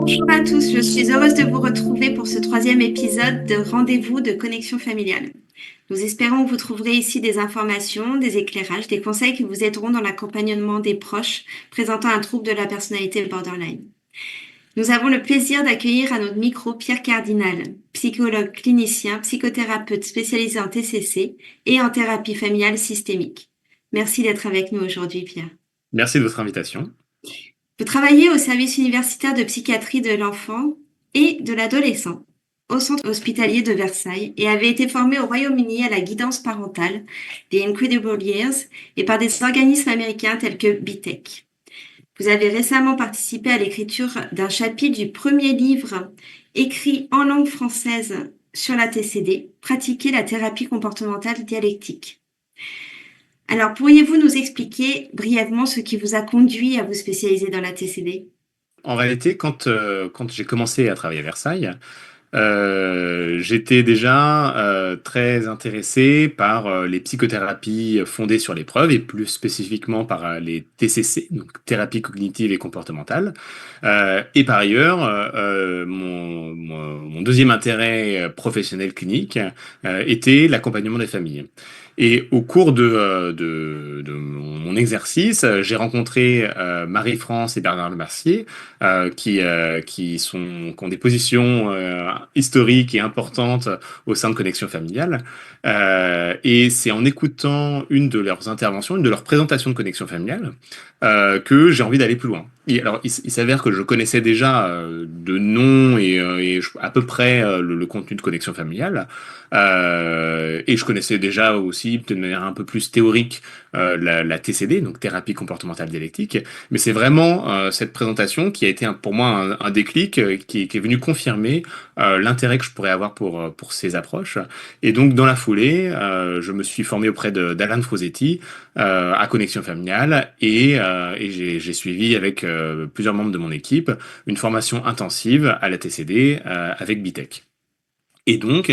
Bonjour à tous, je suis heureuse de vous retrouver pour ce troisième épisode de Rendez-vous de connexion familiale. Nous espérons que vous trouverez ici des informations, des éclairages, des conseils qui vous aideront dans l'accompagnement des proches présentant un trouble de la personnalité borderline. Nous avons le plaisir d'accueillir à notre micro Pierre Cardinal, psychologue clinicien, psychothérapeute spécialisé en TCC et en thérapie familiale systémique. Merci d'être avec nous aujourd'hui, Pierre. Merci de votre invitation. Vous travaillez au service universitaire de psychiatrie de l'enfant et de l'adolescent au centre hospitalier de Versailles et avez été formé au Royaume-Uni à la guidance parentale des Incredible Years et par des organismes américains tels que BTEC. Vous avez récemment participé à l'écriture d'un chapitre du premier livre écrit en langue française sur la TCD, Pratiquer la thérapie comportementale dialectique. Alors, pourriez-vous nous expliquer brièvement ce qui vous a conduit à vous spécialiser dans la TCD? En réalité, quand j'ai commencé à travailler à Versailles, j'étais déjà très intéressé par les psychothérapies fondées sur l'épreuve et plus spécifiquement par les TCC, donc thérapie cognitive et comportementale. Et par ailleurs, mon deuxième intérêt professionnel clinique était l'accompagnement des familles. Et au cours de mon exercice, j'ai rencontré Marie-France et Bernard Lemercier, qui ont des positions historiques et importantes au sein de Connexion Familiale. Et c'est en écoutant une de leurs interventions, une de leurs présentations de Connexion Familiale, que j'ai envie d'aller plus loin. Et alors, il s'avère que je connaissais déjà de nom à peu près le contenu de Connexion Familiale. Et je connaissais déjà aussi, de manière un peu plus théorique, la TCD, donc thérapie comportementale dialectique. Mais c'est vraiment cette présentation qui a été pour moi un déclic qui est venu confirmer l'intérêt que je pourrais avoir pour ces approches. Et donc, dans la foulée, je me suis formé auprès d'Alan Frosetti à Connexion Familiale et j'ai suivi avec plusieurs membres de mon équipe une formation intensive à la TCD avec BTEC. Et donc,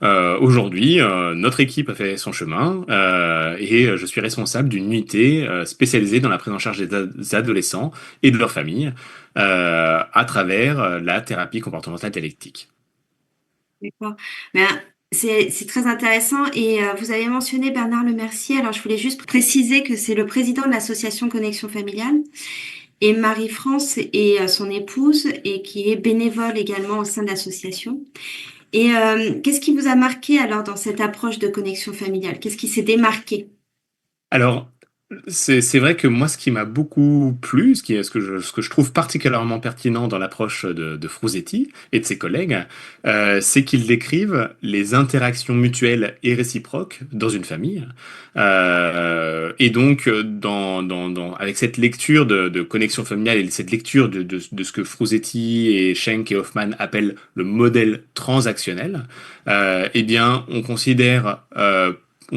aujourd'hui, notre équipe a fait son chemin et je suis responsable d'une unité spécialisée dans la prise en charge des adolescents et de leurs familles à travers la thérapie comportementale dialectique. D'accord. Ben, c'est très intéressant et vous avez mentionné Bernard Lemercier. Alors, je voulais juste préciser que c'est le président de l'association Connexion Familiale et Marie-France est son épouse et qui est bénévole également au sein de l'association. Et qu'est-ce qui vous a marqué alors dans cette approche de connexion familiale? Qu'est-ce qui s'est démarqué? Alors, c'est vrai que moi, ce qui m'a beaucoup plu, ce que je trouve particulièrement pertinent dans l'approche de Frosetti et de ses collègues, c'est qu'ils décrivent les interactions mutuelles et réciproques dans une famille. Et donc, avec cette lecture de connexion familiale et cette lecture de ce que Frosetti et Schenk et Hoffman appellent le modèle transactionnel, eh bien, on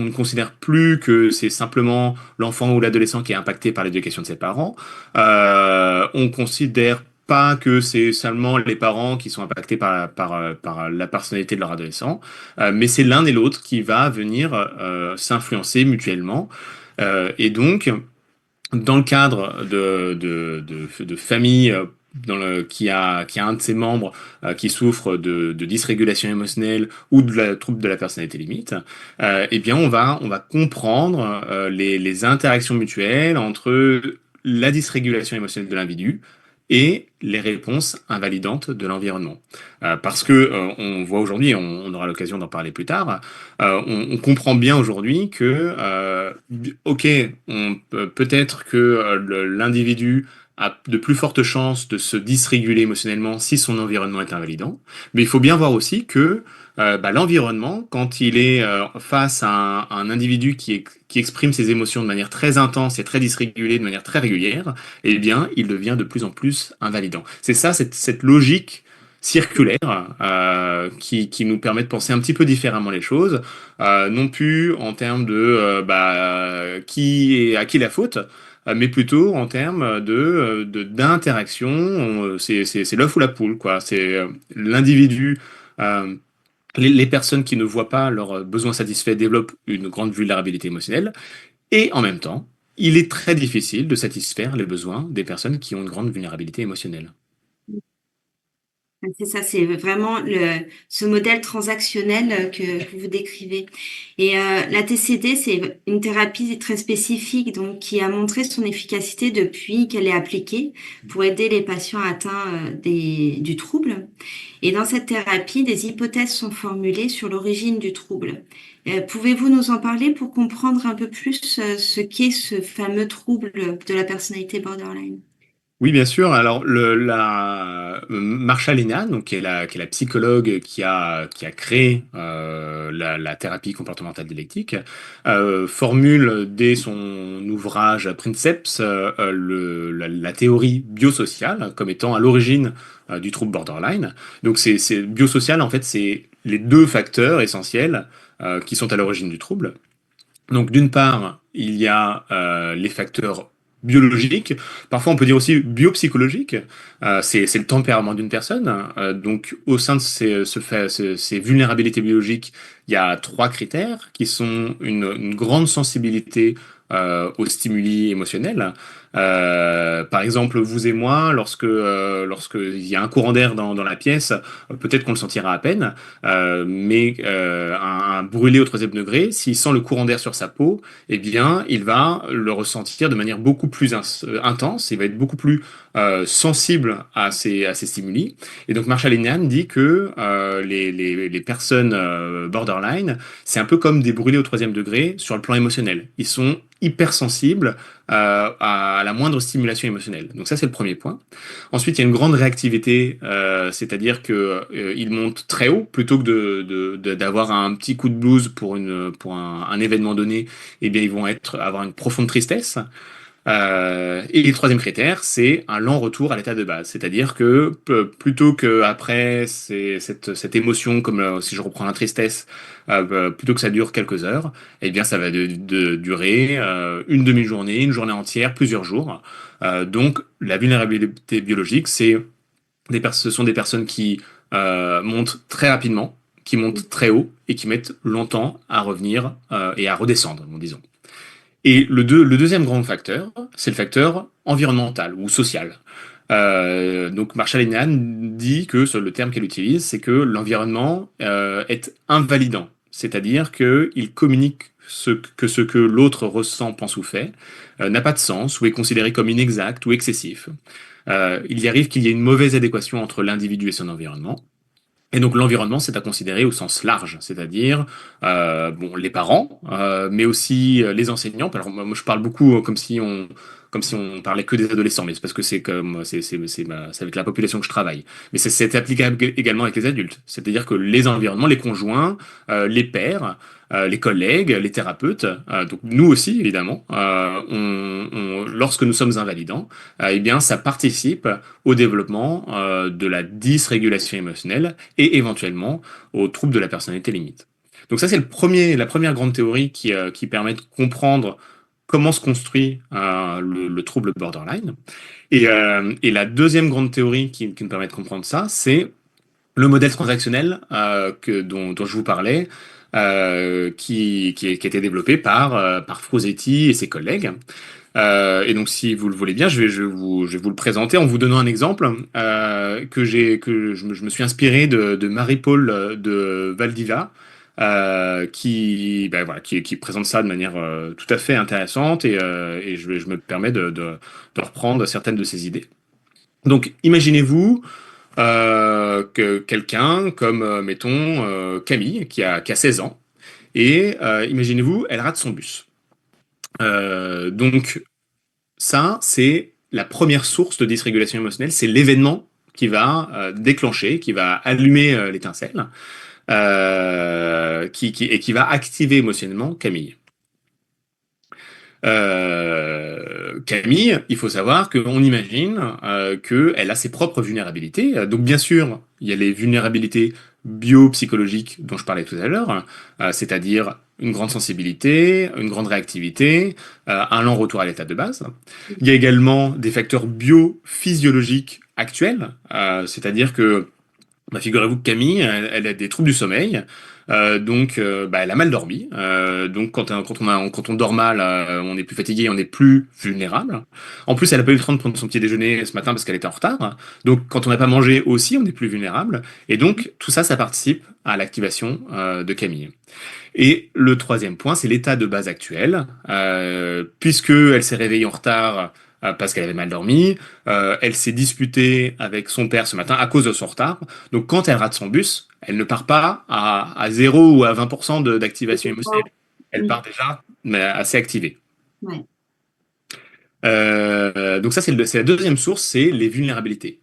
ne considère plus que c'est simplement l'enfant ou l'adolescent qui est impacté par l'éducation de ses parents. On considère pas que c'est seulement les parents qui sont impactés par la personnalité de leur adolescent, mais c'est l'un et l'autre qui va venir s'influencer mutuellement. Et donc, dans le cadre de familles qui a un de ses membres qui souffre de dysrégulation émotionnelle ou de la trouble de la personnalité limite, eh bien on va comprendre les interactions mutuelles entre la dysrégulation émotionnelle de l'individu et les réponses invalidantes de l'environnement. Parce que on voit aujourd'hui, on aura l'occasion d'en parler plus tard, on comprend bien aujourd'hui que, ok, peut-être que l'individu a de plus fortes chances de se dysréguler émotionnellement si son environnement est invalidant, mais il faut bien voir aussi que l'environnement, quand il est face à un individu qui exprime ses émotions de manière très intense et très dysrégulée, de manière très régulière, eh bien, il devient de plus en plus invalidant. C'est ça, cette logique circulaire qui nous permet de penser un petit peu différemment les choses, non plus en termes à qui la faute, mais plutôt en termes d'interaction. C'est l'œuf ou la poule, quoi. C'est l'individu. euh, les personnes qui ne voient pas leurs besoins satisfaits développent une grande vulnérabilité émotionnelle, et en même temps, il est très difficile de satisfaire les besoins des personnes qui ont une grande vulnérabilité émotionnelle. C'est ça, c'est vraiment ce modèle transactionnel que vous décrivez. Et la TCD, c'est une thérapie très spécifique, donc qui a montré son efficacité depuis qu'elle est appliquée pour aider les patients atteints du trouble. Et dans cette thérapie, des hypothèses sont formulées sur l'origine du trouble. Pouvez-vous nous en parler pour comprendre un peu plus ce qu'est ce fameux trouble de la personnalité borderline? Oui, bien sûr. Alors, Marsha Linehan, donc, qui est la psychologue qui a créé la thérapie comportementale dialectique, formule dès son ouvrage Princeps la théorie biosociale comme étant à l'origine du trouble borderline. Donc, biosocial, en fait, c'est les deux facteurs essentiels qui sont à l'origine du trouble. Donc d'une part, il y a les facteurs biologiques, parfois on peut dire aussi biopsychologiques. C'est le tempérament d'une personne. Donc au sein de ces vulnérabilités biologiques, il y a trois critères qui sont une grande sensibilité aux stimuli émotionnels. Par exemple, vous et moi, lorsque il y a un courant d'air dans la pièce, peut-être qu'on le sentira à peine, mais un brûlé au troisième degré, s'il sent le courant d'air sur sa peau, eh bien, il va le ressentir de manière beaucoup plus intense, il va être beaucoup plus sensible à ces stimuli. Et donc, Marshall Linehan dit que les personnes borderline, c'est un peu comme des brûlés au troisième degré sur le plan émotionnel. Ils sont hypersensibles à la moindre stimulation émotionnelle. Donc ça, c'est le premier point. Ensuite, il y a une grande réactivité, c'est-à-dire que ils montent très haut plutôt que d'avoir un petit coup de blues pour un événement donné. Eh bien, ils vont avoir une profonde tristesse. Et le troisième critère, c'est un lent retour à l'état de base. C'est-à-dire que plutôt qu'après cette émotion, comme si je reprends la tristesse, plutôt que ça dure quelques heures, eh bien ça va durer une demi-journée, une journée entière, plusieurs jours. Donc la vulnérabilité biologique, ce sont des personnes qui montent très rapidement, qui montent très haut et qui mettent longtemps à revenir et à redescendre, disons. Et le deuxième grand facteur, c'est le facteur environnemental ou social. Donc Marshall Linehan dit que le terme qu'elle utilise, c'est que l'environnement est invalidant, c'est-à-dire qu'il communique ce que l'autre ressent, pense ou fait, n'a pas de sens ou est considéré comme inexact ou excessif. Il y arrive qu'il y ait une mauvaise adéquation entre l'individu et son environnement. Et donc l'environnement, c'est à considérer au sens large, c'est-à-dire bon, les parents, mais aussi les enseignants. Alors, moi, je parle beaucoup comme si on parlait que des adolescents, mais c'est parce que c'est avec la population que je travaille. Mais c'est applicable également avec les adultes, c'est-à-dire que les environnements, les conjoints, les pères, les collègues, les thérapeutes, donc nous aussi évidemment, lorsque nous sommes invalidants, eh bien ça participe au développement de la dysrégulation émotionnelle et éventuellement aux troubles de la personnalité limite. Donc ça, c'est la première grande théorie qui permet de comprendre comment se construit le trouble borderline. Et la deuxième grande théorie qui nous permet de comprendre ça, c'est le modèle transactionnel dont je vous parlais, qui a été développé par Frosetti et ses collègues. Et donc, si vous le voulez bien, je vais vous le présenter en vous donnant un exemple je me suis inspiré de Marie-Paul de Valdiva, ben voilà, qui présente ça de manière tout à fait intéressante et je me permets de reprendre certaines de ses idées. Donc, imaginez-vous que quelqu'un comme, mettons, Camille, qui a 16 ans, et imaginez-vous, elle rate son bus. Donc, ça, c'est la première source de dysrégulation émotionnelle, c'est l'événement qui va déclencher, qui va allumer l'étincelle, et qui va activer émotionnellement Camille. Camille, il faut savoir qu'on imagine qu'elle a ses propres vulnérabilités. Donc bien sûr, il y a les vulnérabilités biopsychologiques dont je parlais tout à l'heure, c'est-à-dire une grande sensibilité, une grande réactivité, un lent retour à l'état de base. Il y a également des facteurs biophysiologiques actuels, c'est-à-dire que, bah, figurez-vous que Camille, elle a des troubles du sommeil, Donc, elle a mal dormi. Donc, quand on dort mal, on est plus fatigué, on est plus vulnérable. En plus, elle a pas eu le temps de prendre son petit déjeuner ce matin parce qu'elle était en retard. Donc, quand on n'a pas mangé aussi, on est plus vulnérable. Et donc, tout ça, ça participe à l'activation de Camille. Et le troisième point, c'est l'état de base actuel. Puisque elle s'est réveillée en retard parce qu'elle avait mal dormi, elle s'est disputée avec son père ce matin à cause de son retard. Donc quand elle rate son bus, elle ne part pas à 0 ou à 20% d'activation émotionnelle. Elle Mm. part déjà mais assez activée. Ouais. Donc ça, c'est la deuxième source, c'est les vulnérabilités.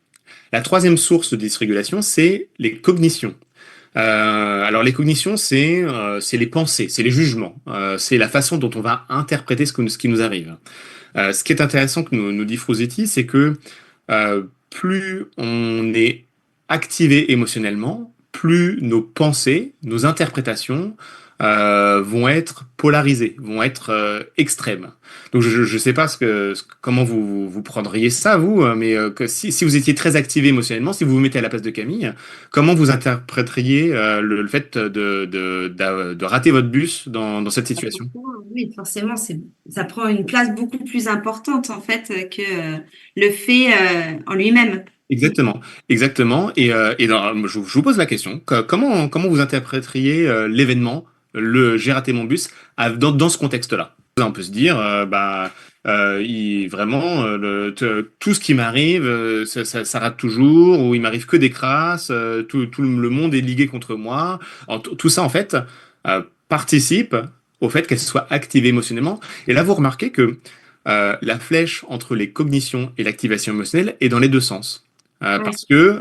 La troisième source de dysrégulation, c'est les cognitions. Alors les cognitions, c'est les pensées, c'est les jugements, c'est la façon dont on va interpréter ce qui nous arrive. Ce qui est intéressant que nous dit Frosetti, c'est que plus on est activé émotionnellement, plus nos pensées, nos interprétations vont être polarisées, vont être extrêmes. Donc je ne sais pas comment vous prendriez ça, vous, mais si vous étiez très activé émotionnellement, si vous vous mettez à la place de Camille, comment vous interpréteriez le fait de rater votre bus dans cette situation? Oui, forcément, ça prend une place beaucoup plus importante en fait que le fait en lui-même. Mm. Exactement, exactement. Je vous pose la question, comment vous interpréteriez l'événement, le j'ai raté mon bus, dans ce contexte-là? On peut se dire, vraiment, tout ce qui m'arrive, ça rate toujours, ou il m'arrive que des crasses, tout le monde est ligué contre moi. Tout ça, en fait, participe au fait qu'elle soit activée émotionnellement. Et là, vous remarquez que la flèche entre les cognitions et l'activation émotionnelle est dans les deux sens. Ouais. Parce que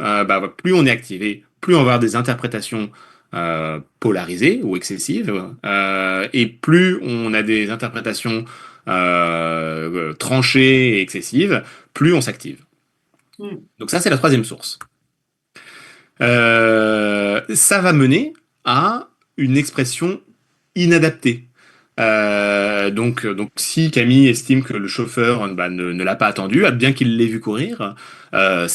plus on est activé, plus on va avoir des interprétations polarisées ou excessives, et plus on a des interprétations tranchées et excessives, plus on s'active. Mm. Donc ça, c'est la troisième source. Ça va mener à une expression inadaptée. Donc, si Camille estime que le chauffeur ne l'a pas attendu, bien qu'il l'ait vu courir, elle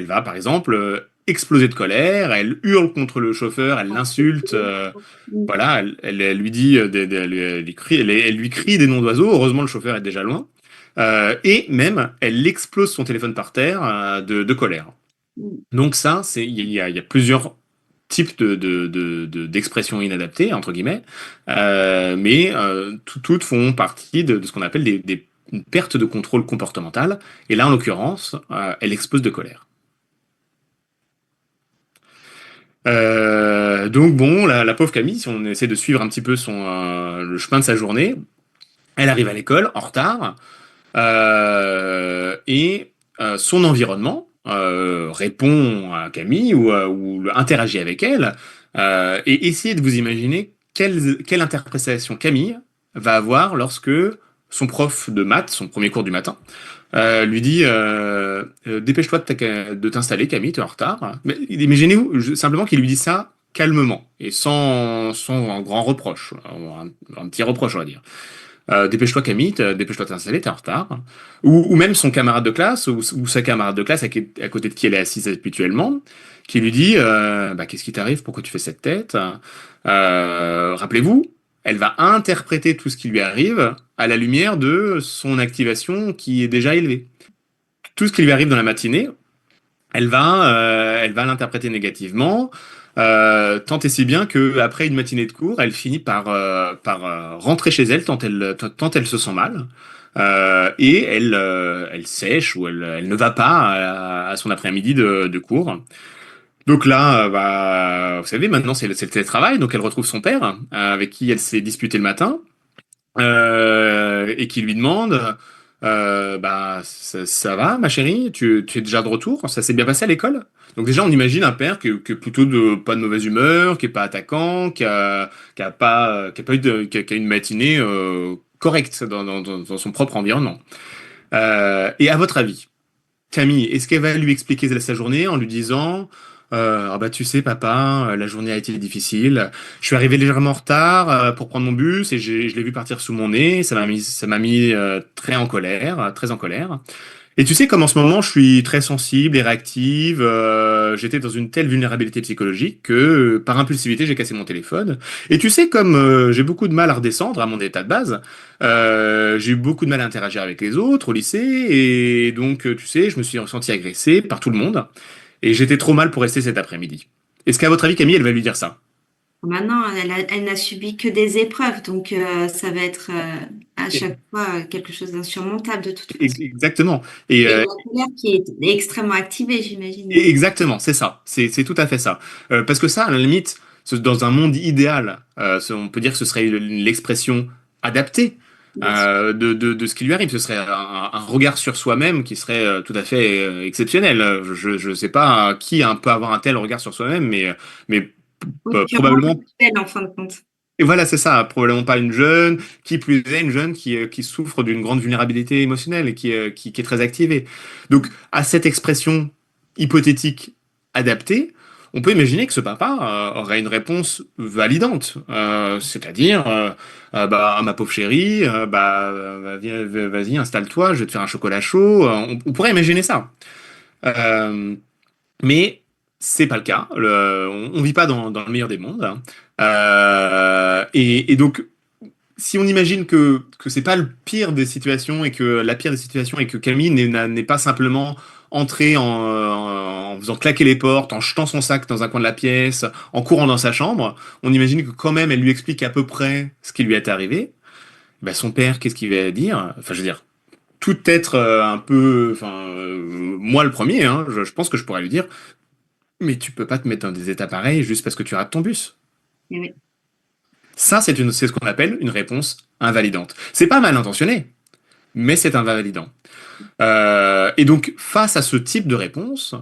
va par exemple exploser de colère, elle hurle contre le chauffeur, elle l'insulte, Mm. voilà, elle lui dit, elle lui crie des noms d'oiseaux. Heureusement, le chauffeur est déjà loin. Et même, elle explose son téléphone par terre de colère. Mm. Donc ça, il y a plusieurs types d'expressions inadaptées, entre guillemets, mais toutes font partie de ce qu'on appelle une perte de contrôle comportemental. Et là, en l'occurrence, elle explose de colère. Donc bon, la pauvre Camille, si on essaie de suivre un petit peu le chemin de sa journée, elle arrive à l'école en retard. Et son environnement répond à Camille ou interagit avec elle. Et essayez de vous imaginer quelle interprétation Camille va avoir lorsque son prof de maths, son premier cours du matin, lui dit dépêche-toi de t'installer, Camille, tu es en retard. Mais imaginez-vous simplement qu'il lui dit ça calmement et sans un grand reproche, un petit reproche, on va dire. Dépêche-toi Camille, dépêche-toi de t'installer, t'es en retard. Ou même son camarade de classe, ou sa camarade de classe à côté de qui elle est assise habituellement, qui lui dit qu'est-ce qui t'arrive, pourquoi tu fais cette tête? Rappelez-vous, elle va interpréter tout ce qui lui arrive à la lumière de son activation qui est déjà élevée. Tout ce qui lui arrive dans la matinée, elle va l'interpréter négativement, tant et si bien que après une matinée de cours, elle finit par rentrer chez elle tant elle se sent mal. Et elle sèche ou elle ne va pas à son après-midi de cours. Donc là, vous savez, maintenant c'est le télétravail, donc elle retrouve son père, avec qui elle s'est disputée le matin, et qui lui demande ça va, ma chérie, tu es déjà de retour? Ça s'est bien passé à l'école? Donc déjà, on imagine un père qui est plutôt pas de mauvaise humeur, qui est pas attaquant, qui a une matinée correcte dans son propre environnement. Et à votre avis, Camille, est-ce qu'elle va lui expliquer sa journée en lui disant ah bah tu sais papa, la journée a été difficile. Je suis arrivé légèrement en retard pour prendre mon bus et je l'ai vu partir sous mon nez. Ça m'a mis très en colère, très en colère. Et tu sais, comme en ce moment, je suis très sensible et réactive, j'étais dans une telle vulnérabilité psychologique que, par impulsivité, j'ai cassé mon téléphone. Et tu sais, comme j'ai beaucoup de mal à redescendre à mon état de base, j'ai eu beaucoup de mal à interagir avec les autres au lycée, et donc, tu sais, je me suis ressenti agressé par tout le monde, et j'étais trop mal pour rester cet après-midi. Est-ce qu'à votre avis, Camille, elle va lui dire ça? Maintenant, elle n'a subi que des épreuves, donc ça va être à chaque fois quelque chose d'insurmontable de toute façon. Exactement. Et, Et la colère qui est extrêmement activée, j'imagine. Exactement, c'est ça. C'est tout à fait ça. Parce que ça, à la limite, dans un monde idéal, on peut dire que ce serait l'expression adaptée Bien sûr. de ce qui lui arrive. Ce serait un regard sur soi-même qui serait tout à fait exceptionnel. Je ne sais pas qui peut avoir un tel regard sur soi-même, mais Oui, purement probablement. factuel en fin de compte. Et voilà, c'est ça. Probablement pas une jeune, qui plus est une jeune qui souffre d'une grande vulnérabilité émotionnelle et qui est très activée. Donc, à cette expression hypothétique adaptée, on peut imaginer que ce papa aurait une réponse validante, c'est-à-dire, bah, ma pauvre chérie, vas-y, installe-toi, je vais te faire un chocolat chaud. On pourrait imaginer ça. Euh, mais c'est pas le cas. On vit pas dans le meilleur des mondes, hein. Et donc, si on imagine que c'est pas le pire des situations et que la pire des situations et que Camille n'est pas simplement entrée en faisant claquer les portes, en jetant son sac dans un coin de la pièce, en courant dans sa chambre, on imagine que quand même elle lui explique à peu près ce qui lui est arrivé. Ben, son père, qu'est-ce qu'il va dire? Enfin, je veux dire, tout être un peu, enfin, moi le premier, hein, je pense que je pourrais lui dire. Mais tu peux pas te mettre dans des états pareils juste parce que tu rates ton bus. Eh oui. Ça, c'est ce qu'on appelle une réponse invalidante. C'est pas mal intentionné, mais c'est invalidant. Et donc, face à ce type de réponse,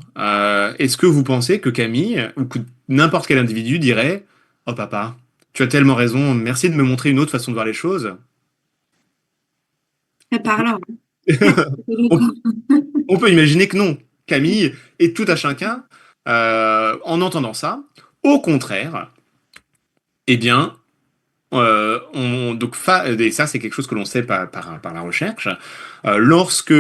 est-ce que vous pensez que Camille ou que n'importe quel individu dirait: Oh papa, tu as tellement raison, merci de me montrer une autre façon de voir les choses. Très parlant. on, on peut imaginer que non. Camille est tout à chacun en entendant ça. Au contraire, eh bien, et ça, c'est quelque chose que l'on sait par la recherche. Lorsque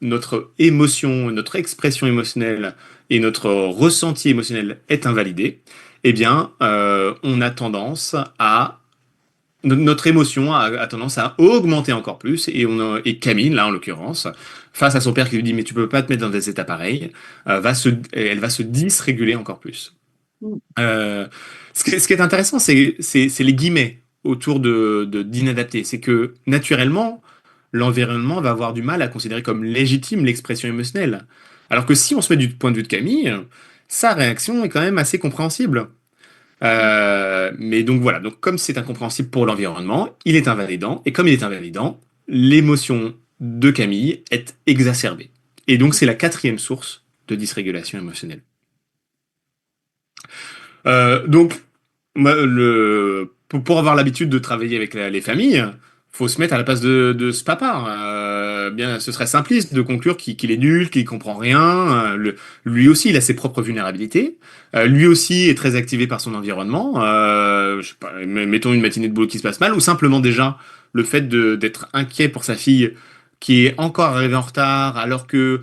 notre émotion, notre expression émotionnelle et notre ressenti émotionnel est invalidé, eh bien, on a tendance à notre émotion a tendance à augmenter encore plus et Camille, là en l'occurrence, face à son père qui lui dit mais tu peux pas te mettre dans des états pareils, elle va se dysréguler encore plus. Euh, ce qui est intéressant, c'est les guillemets autour d'inadapté. C'est que naturellement, l'environnement va avoir du mal à considérer comme légitime l'expression émotionnelle. Alors que si on se met du point de vue de Camille, sa réaction est quand même assez compréhensible. Mais donc voilà, donc comme c'est incompréhensible pour l'environnement, il est invalidant. Et comme il est invalidant, l'émotion de Camille est exacerbée. Et donc c'est la quatrième source de dysrégulation émotionnelle. Donc, pour avoir l'habitude de travailler avec les familles, faut se mettre à la place de ce papa. Bien, ce serait simpliste de conclure qu'il est nul, qu'il comprend rien. Lui aussi, il a ses propres vulnérabilités. Lui aussi est très activé par son environnement. Je sais pas, mettons une matinée de boulot qui se passe mal, ou simplement déjà le fait d'être inquiet pour sa fille qui est encore arrivée en retard, alors que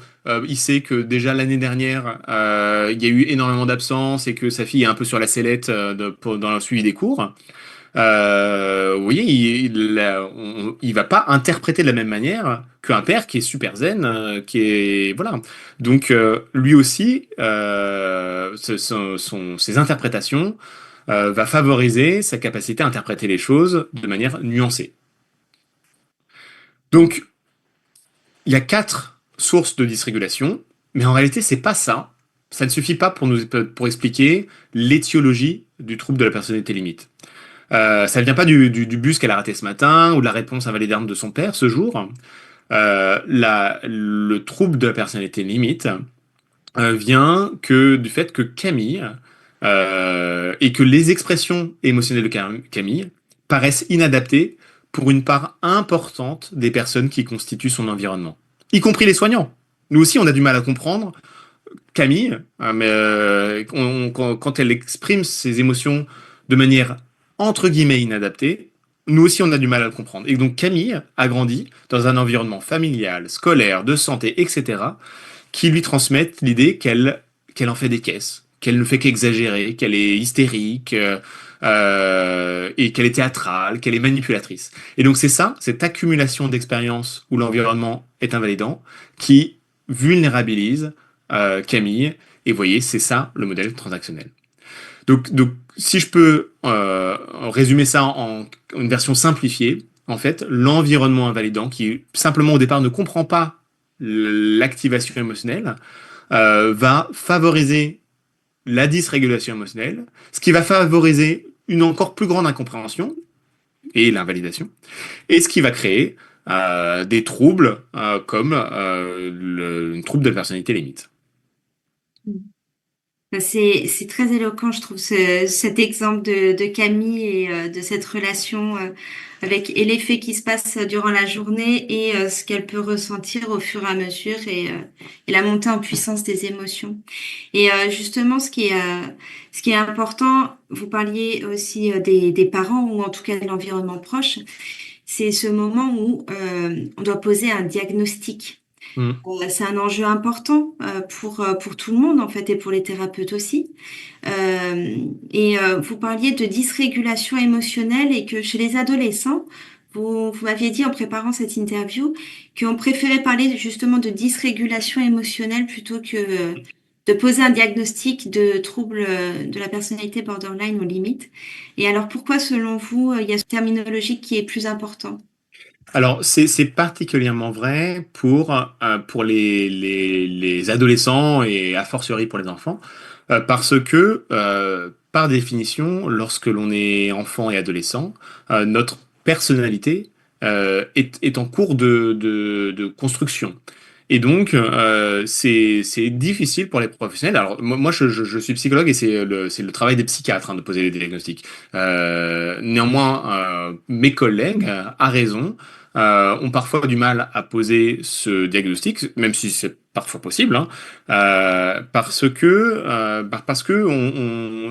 il sait que déjà l'année dernière, il y a eu énormément d'absences et que sa fille est un peu sur la sellette dans le suivi des cours. Vous voyez, il va pas interpréter de la même manière qu'un père qui est super zen, qui est voilà. Donc lui aussi, ses interprétations va favoriser sa capacité à interpréter les choses de manière nuancée. Donc il y a quatre sources de dysrégulation, mais en réalité, c'est pas ça. Ça ne suffit pas pour expliquer l'étiologie du trouble de la personnalité limite. Ça ne vient pas du bus qu'elle a raté ce matin ou de la réponse invalidante de son père ce jour. Le trouble de la personnalité limite vient du fait que Camille et que les expressions émotionnelles de Camille paraissent inadaptées pour une part importante des personnes qui constituent son environnement, y compris les soignants. Nous aussi, on a du mal à comprendre Camille, mais quand elle exprime ses émotions de manière entre guillemets inadaptée, nous aussi, on a du mal à le comprendre. Et donc Camille a grandi dans un environnement familial, scolaire, de santé, etc., qui lui transmettent l'idée qu'elle en fait des caisses, qu'elle ne fait qu'exagérer, qu'elle est hystérique, et qu'elle est théâtrale, qu'elle est manipulatrice. Et donc c'est ça, cette accumulation d'expériences où l'environnement est invalidant, qui vulnérabilise Camille. Et vous voyez, c'est ça le modèle transactionnel. Donc si je peux résumer ça en une version simplifiée, en fait, l'environnement invalidant, qui simplement au départ ne comprend pas l'activation émotionnelle, va favoriser la dysrégulation émotionnelle, ce qui va favoriser une encore plus grande incompréhension et l'invalidation, et ce qui va créer des troubles comme une trouble de la personnalité limite. C'est très éloquent, je trouve, cet exemple de Camille et de cette relation avec et l'effet qui se passe durant la journée et ce qu'elle peut ressentir au fur et à mesure et la montée en puissance des émotions. Et justement, ce qui est important, vous parliez aussi des parents ou en tout cas de l'environnement proche, c'est ce moment où on doit poser un diagnostic. Mm. C'est un enjeu important pour tout le monde en fait et pour les thérapeutes aussi. Vous parliez de dysrégulation émotionnelle et que chez les adolescents, vous m'aviez dit en préparant cette interview qu'on préférait parler justement de dysrégulation émotionnelle plutôt que de poser un diagnostic de trouble de la personnalité borderline aux limites. Et alors pourquoi selon vous, il y a ce terminologie qui est plus important? Alors, c'est particulièrement vrai pour les adolescents et a fortiori pour les enfants, parce que, par définition, lorsque l'on est enfant et adolescent, notre personnalité est en cours de construction. Et donc, c'est difficile pour les professionnels. Alors, moi je suis psychologue et c'est le travail des psychiatres hein, de poser les diagnostics. Néanmoins, mes collègues, à raison, ont parfois du mal à poser ce diagnostic, même si c'est parfois possible, hein, parce que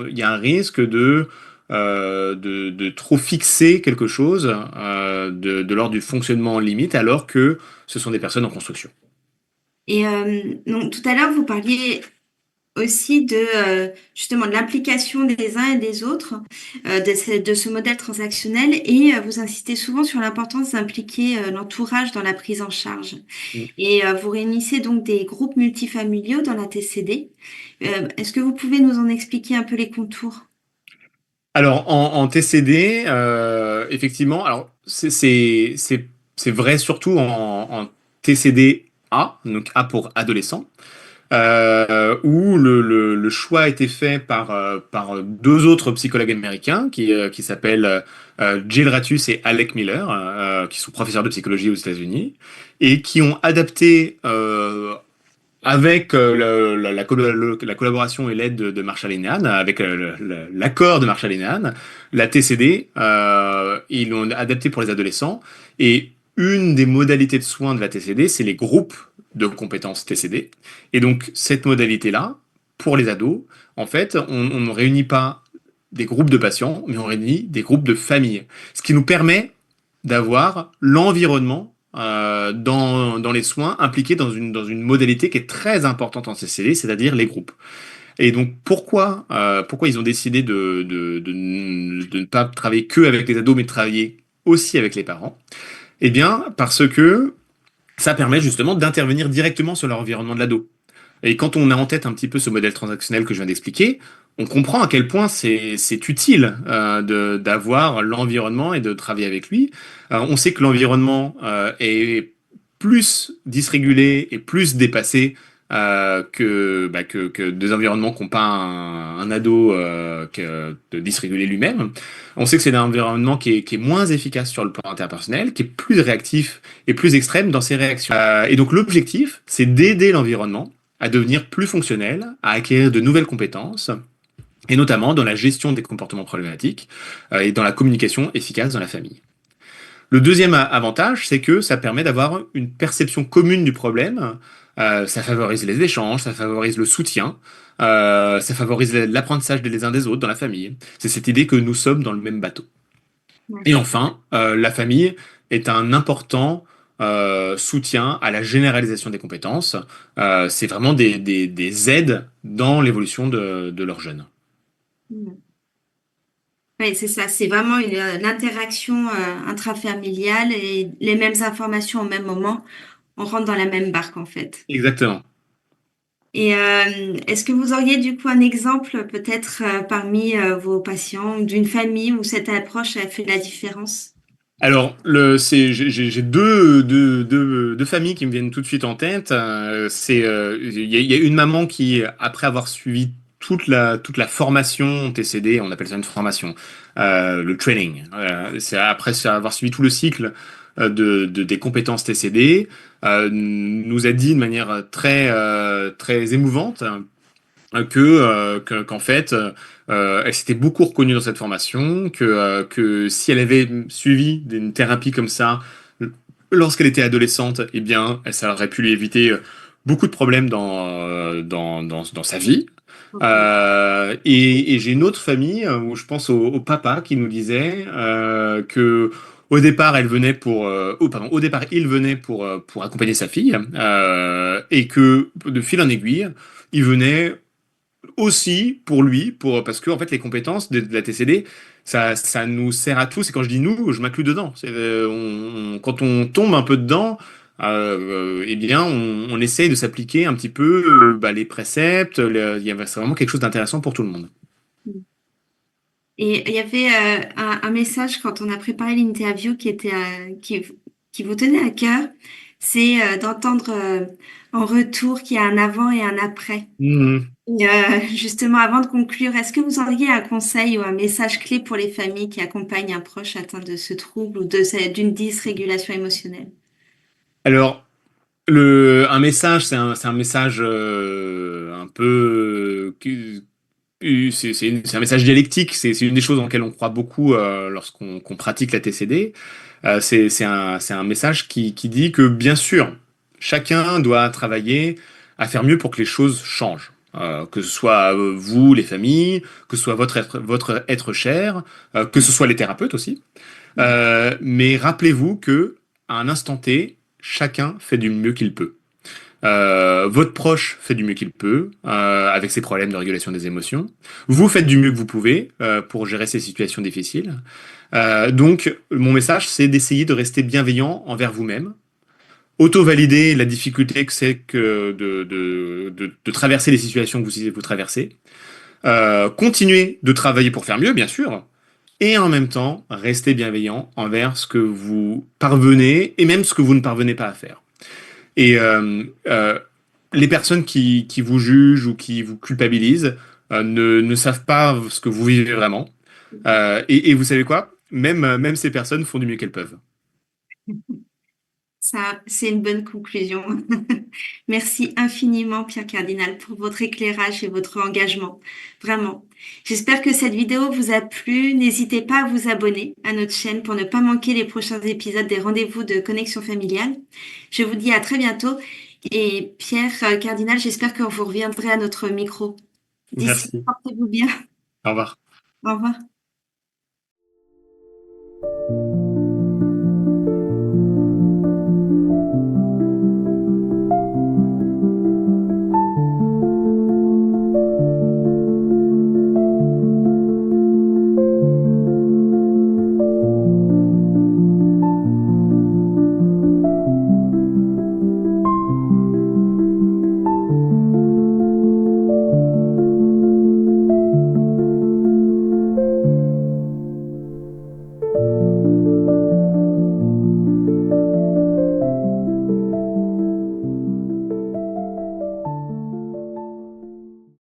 il y a un risque de trop fixer quelque chose de l'ordre du fonctionnement limite, alors que ce sont des personnes en construction. Et donc, tout à l'heure, vous parliez aussi de justement de l'implication des uns et des autres, de ce modèle transactionnel, et vous insistez souvent sur l'importance d'impliquer l'entourage dans la prise en charge. Et vous réunissez donc des groupes multifamiliaux dans la TCD. Est-ce que vous pouvez nous en expliquer un peu les contours? Alors, en TCD, effectivement, alors c'est vrai surtout en TCD A, donc A pour adolescent, où le choix a été fait par deux autres psychologues américains qui s'appellent Jill Ratus et Alec Miller, qui sont professeurs de psychologie aux États-Unis, et qui ont adapté avec la collaboration et l'aide de Marshall Linehan, avec l'accord de Marshall Linehan, la TCD, ils l'ont adapté pour les adolescents. Et une des modalités de soins de la TCD, c'est les groupes de compétences TCD. Et donc, cette modalité-là, pour les ados, en fait, on ne réunit pas des groupes de patients, mais on réunit des groupes de familles. Ce qui nous permet d'avoir l'environnement dans les soins impliqués dans une modalité qui est très importante en CCD, c'est-à-dire les groupes. Et donc pourquoi ils ont décidé de ne pas travailler que avec les ados, mais de travailler aussi avec les parents? Eh bien, parce que ça permet justement d'intervenir directement sur l'environnement de l'ado. Et quand on a en tête un petit peu ce modèle transactionnel que je viens d'expliquer, on comprend à quel point c'est utile d'avoir l'environnement et de travailler avec lui. On sait que l'environnement est plus dysrégulé et plus dépassé que des environnements qu'ont pas un ado de dysrégulé lui-même. On sait que c'est un environnement qui est moins efficace sur le plan interpersonnel, qui est plus réactif et plus extrême dans ses réactions. Et donc l'objectif, c'est d'aider l'environnement à devenir plus fonctionnel, à acquérir de nouvelles compétences, et notamment dans la gestion des comportements problématiques et dans la communication efficace dans la famille. Le deuxième avantage, c'est que ça permet d'avoir une perception commune du problème. Ça favorise les échanges, ça favorise le soutien, ça favorise l'apprentissage des uns des autres dans la famille. C'est cette idée que nous sommes dans le même bateau. Et D'accord. enfin, la famille est un important soutien à la généralisation des compétences. C'est vraiment des aides dans l'évolution de leurs jeunes. Mhm. Oui, c'est ça. C'est vraiment l'interaction intrafamiliale et les mêmes informations au même moment. On rentre dans la même barque, en fait. Exactement. Et est-ce que vous auriez du coup un exemple peut-être parmi vos patients ou d'une famille où cette approche a fait la différence? Alors, j'ai deux familles qui me viennent tout de suite en tête. Il y a une maman qui, après avoir suivi toute la formation TCD, on appelle ça une formation, le training, c'est après avoir suivi tout le cycle des compétences TCD, nous a dit de manière très émouvante qu'en fait, elle s'était beaucoup reconnue dans cette formation, que si elle avait suivi une thérapie comme ça lorsqu'elle était adolescente, eh bien, ça aurait pu lui éviter beaucoup de problèmes dans sa vie. Ok. Et j'ai une autre famille où je pense au papa qui nous disait que au départ, elle venait au départ, il venait pour accompagner sa fille, et que de fil en aiguille, il venait aussi pour lui, parce que en fait les compétences de la TCD, ça nous sert à tous. Et quand je dis nous, je m'inclus dedans. Quand on tombe un peu dedans, eh bien on essaye de s'appliquer un petit peu les préceptes. C'est vraiment quelque chose d'intéressant pour tout le monde. Et il y avait un message quand on a préparé l'interview qui vous tenait à cœur, c'est d'entendre en retour qu'il y a un avant et un après. Mhm. Et, justement, avant de conclure, est-ce que vous auriez un conseil ou un message clé pour les familles qui accompagnent un proche atteint de ce trouble ou d'une dysrégulation émotionnelle? Alors, un message, c'est un message un peu c'est un message dialectique, c'est une des choses dans lesquelles on croit beaucoup qu'on pratique la TCD. C'est un message qui dit que bien sûr, chacun doit travailler à faire mieux pour que les choses changent. Que ce soit vous, les familles, que ce soit votre être cher, que ce soit les thérapeutes aussi. Mais rappelez-vous que à un instant T, chacun fait du mieux qu'il peut. Votre proche fait du mieux qu'il peut avec ses problèmes de régulation des émotions. Vous faites du mieux que vous pouvez pour gérer ces situations difficiles. Donc, mon message, c'est d'essayer de rester bienveillant envers vous-même, auto-valider la difficulté que c'est que de traverser les situations que vous traversez, continuer de travailler pour faire mieux, bien sûr, et en même temps, rester bienveillant envers ce que vous parvenez et même ce que vous ne parvenez pas à faire. Et les personnes qui vous jugent ou qui vous culpabilisent ne savent pas ce que vous vivez vraiment. Et vous savez quoi? Même ces personnes font du mieux qu'elles peuvent. Ça, c'est une bonne conclusion. Merci infiniment, Pierre Cardinal, pour votre éclairage et votre engagement. Vraiment. J'espère que cette vidéo vous a plu. N'hésitez pas à vous abonner à notre chaîne pour ne pas manquer les prochains épisodes des rendez-vous de Connexion familiale. Je vous dis à très bientôt. Et Pierre Cardinal, j'espère que vous reviendrez à notre micro. D'ici, Merci. portez-vous bien. Au revoir. Au revoir.